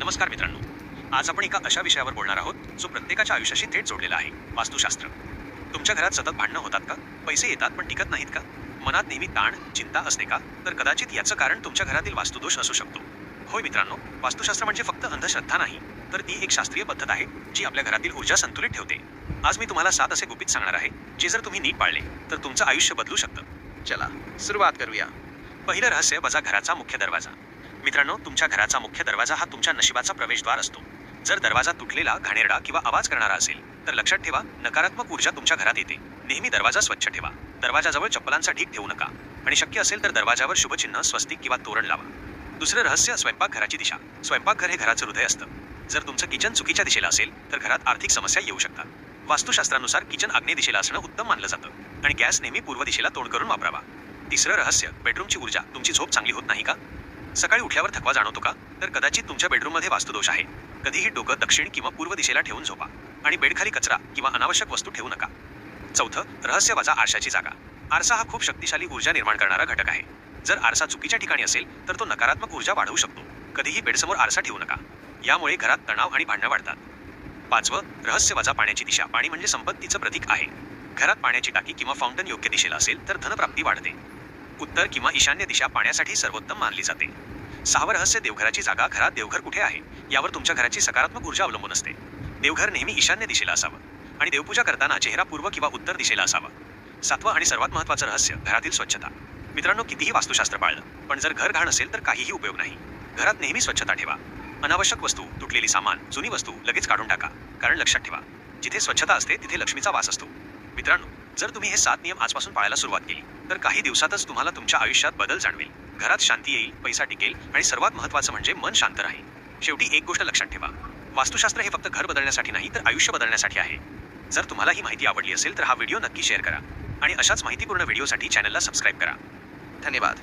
नमस्कार मित्रांनो, आज आपण एका अशा विषयावर बोलणार आहोत जो प्रत्येकाच्या आयुष्याशी थेट जोडलेला आहे, वास्तुशास्त्र. तुमच्या घरात सतत भांडणं होतात का? पैसे येतात पण टिकत नाहीत का? मनात नेहमी ताण, चिंता असते का? तर कदाचित याचं कारण तुमच्या घरातील वास्तुदोष असू शकतो. होय मित्रांनो, वास्तुशास्त्र म्हणजे फक्त अंधश्रद्धा नाही, तर ती एक शास्त्रीय पद्धत आहे जी आपल्या घरातील ऊर्जा संतुलित ठेवते. आज मी तुम्हाला 7 असे गुपित सांगणार आहे, जे जर तुम्ही नीट पाळले तर तुमचं आयुष्य बदलू शकतं. चला सुरुवात करूया. पहिलं रहस्य वजा घराचा मुख्य दरवाजा. मित्रांनो, तुमच्या घराचा मुख्य दरवाजा हा तुमच्या नशिबाचा प्रवेशद्वार असतो. जर दरवाजा तुटलेला, घाणेरडा किंवा आवाज करणारा असेल तर लक्षात ठेवा, नकारात्मक ऊर्जा तुमच्या घरात येते. नेहमी दरवाजा स्वच्छ ठेवा. दरवाजाजवळ चप्पलांचा ढीग ठेवू नका आणि शक्य असेल तर दरवाजावर शुभचिन्ह, स्वस्तिक किंवा तोरण लावा. दुसरं रहस्य, स्वयंपाकघराची दिशा. स्वयंपाकघर हे घराचं हृदय असतं. जर तुमचं किचन चुकीच्या दिशेला असेल तर घरात आर्थिक समस्या येऊ शकतात. वास्तुशास्त्रानुसार किचन आग्नेय दिशेला असणं उत्तम मानलं जातं आणि गॅस नेहमी पूर्व दिशेला तोंड करून वापरावा. तिसरं रहस्य, बेडरूमची ऊर्जा. तुमची झोप चांगली होत नाही का? सकाळी उठल्यावर थकवा जाणवतो का? तर कदाचित तुमच्या बेडरूममध्ये वास्तुदोष आहे. कधीही डोकं दक्षिण किंवा पूर्व दिशेला ठेवून झोपा आणि बेडखाली कचरा किंवा अनावश्यक वस्तू ठेवू नका. चौथं रहस्य, वजा आरशाची जागा. आरसा हा खूप शक्तिशाली ऊर्जा निर्माण करणारा घटक आहे. जर आरसा चुकीच्या ठिकाणी असेल तर तो नकारात्मक ऊर्जा वाढवू शकतो. कधीही बेडसमोर आरसा ठेवू नका. यामुळे घरात तणाव आणि भांडणं वाढतात. पाचवं रहस्य, वजा पाण्याची दिशा. पाणी म्हणजे संपत्तीचं प्रतीक आहे. घरात पाण्याची टाकी किंवा फाउंटन योग्य दिशेला असेल तर धनप्राप्ती वाढते. उत्तर किंवा ईशान्य दिशा पाण्यासाठी सर्वोत्तम मानली जाते. सहावं रहस्य, देवघराची जागा. घरात देवघर कुठे आहे यावर तुमच्या घराची सकारात्मक ऊर्जा अवलंबून असते. देवघर नेहमी ईशान्य दिशेला असावं आणि देवपूजा करताना चेहरा पूर्व किंवा उत्तर दिशेला असावा. सातवं आणि सर्वात महत्त्वाचं रहस्य, घरातील स्वच्छता. मित्रांनो, कितीही वास्तुशास्त्र पाळलं पण जर घर घाण असेल तर काहीही उपयोग नाही. घरात नेहमी स्वच्छता ठेवा. अनावश्यक वस्तू, तुटलेली सामान, जुनी वस्तू लगेच काढून टाका. कारण लक्षात ठेवा, जिथे स्वच्छता असते तिथे लक्ष्मीचा वास असतो. मित्रांनो, जर तुम्ही हे 7 नियम आजपासून पाळायला सुरुवात केली तर काही दिवसातच तुम्हाला तुमच्या आयुष्यात बदल जाणवेल. घरात शांती येईल, पैसा टिकेल आणि सर्वात महत्त्वाचं म्हणजे मन शांत राहील. शेवटी एक गोष्ट लक्षात ठेवा, वास्तुशास्त्र हे फक्त घर बदलण्यासाठी नाही तर आयुष्य बदलण्यासाठी आहे. जर तुम्हाला ही माहिती आवडली असेल तर हा व्हिडिओ नक्की शेअर करा आणि अशाच माहितीपूर्ण व्हिडिओसाठी चॅनलला सबस्क्राईब करा. धन्यवाद.